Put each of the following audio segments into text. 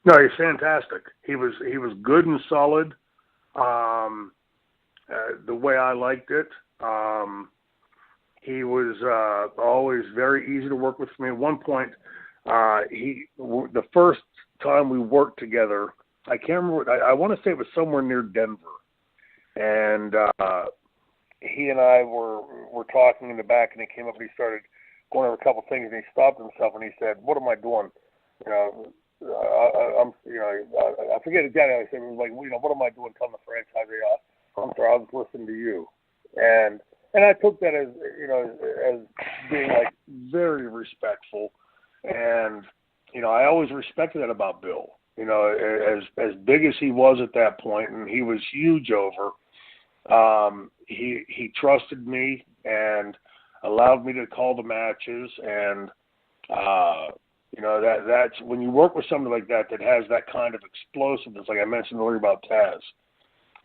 No, he's fantastic. He was good and solid. The way I liked it. He was always very easy to work with me. At one point, the first time we worked together, I can't remember. I want to say it was somewhere near Denver, and he and I were talking in the back, and he came up and he started going over a couple things, and he stopped himself and he said, "What am I doing? You know, I forget exactly how he said it. It was like, what am I doing telling the franchise? I'm sorry, I was listening to you." And I took that as being like very respectful, and I always respected that about Bill. As big as he was at that point, and he was huge over. He trusted me and allowed me to call the matches, and that's when you work with somebody like that has that kind of explosiveness, like I mentioned earlier about Taz,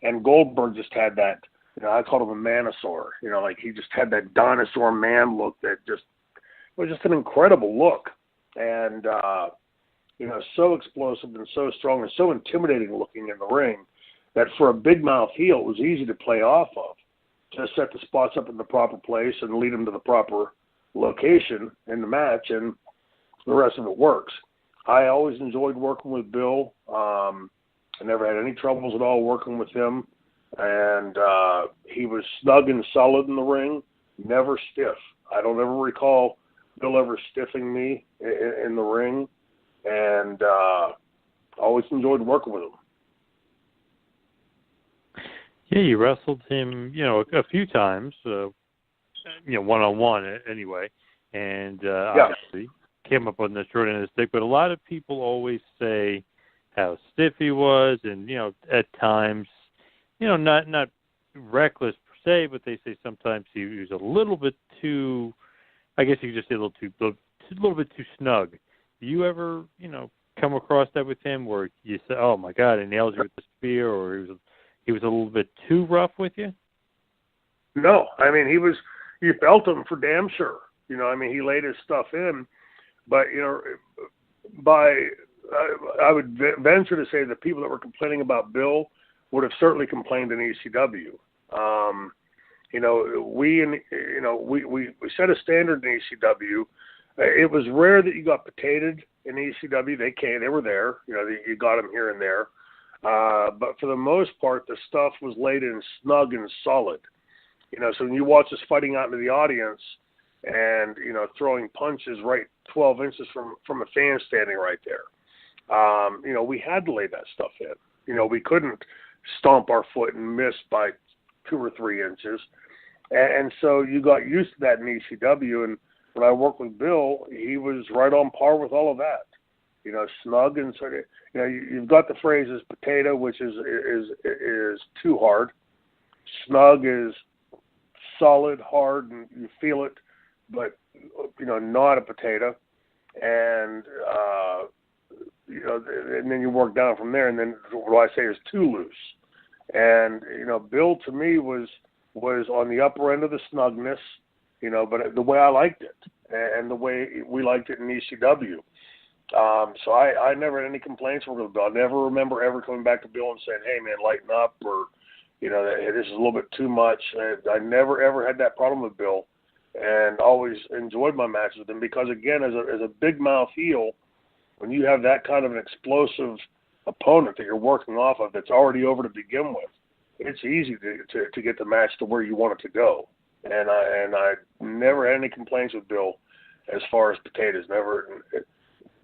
and Goldberg just had that. I called him a manosaur. Like he just had that dinosaur man look that was just an incredible look, and so explosive and so strong and so intimidating looking in the ring that for a big mouth heel, it was easy to play off of. Just set the spots up in the proper place and lead them to the proper location in the match, and the rest of it works. I always enjoyed working with Bill. I never had any troubles at all working with him. And he was snug and solid in the ring, never stiff. I don't ever recall Bill ever stiffing me in the ring, and always enjoyed working with him. Yeah, you wrestled him, a few times, one-on-one anyway, and obviously came up on the short end of the stick. But a lot of people always say how stiff he was, and at times, not reckless per se, but they say sometimes he was a little bit too. I guess you could just say a little bit too snug. Do you ever, come across that with him, where you say, "Oh my God, he nails you with the spear," or he was a little bit too rough with you? No, I mean you felt him for damn sure. He laid his stuff in, but I would venture to say the people that were complaining about Bill would have certainly complained in ECW. We set a standard in ECW. It was rare that you got potatoed in ECW. They were there. You got them here and there. But for the most part, the stuff was laid in snug and solid. So when you watch us fighting out into the audience and, throwing punches right 12 inches from a fan standing right there, we had to lay that stuff in. We couldn't stomp our foot and miss by 2 or 3 inches. And so you got used to that in ECW. And when I worked with Bill, he was right on par with all of that. Snug and sort of, you've got the phrases potato, which is too hard. Snug is solid, hard, and you feel it, but, not a potato. And, and then you work down from there, and then what I say is too loose. And, Bill to me was on the upper end of the snugness, but the way I liked it and the way we liked it in ECW. So I never had any complaints with Bill. I never remember ever coming back to Bill and saying, "Hey man, lighten up," or, "Hey, this is a little bit too much." I never ever had that problem with Bill, and always enjoyed my matches with him because, again, as a big mouth heel, when you have that kind of an explosive opponent that you're working off of that's already over to begin with, it's easy to get the match to where you want it to go. And I never had any complaints with Bill as far as potatoes. Never.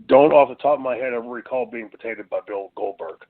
Don't off the top of my head ever recall being potatoed by Bill Goldberg.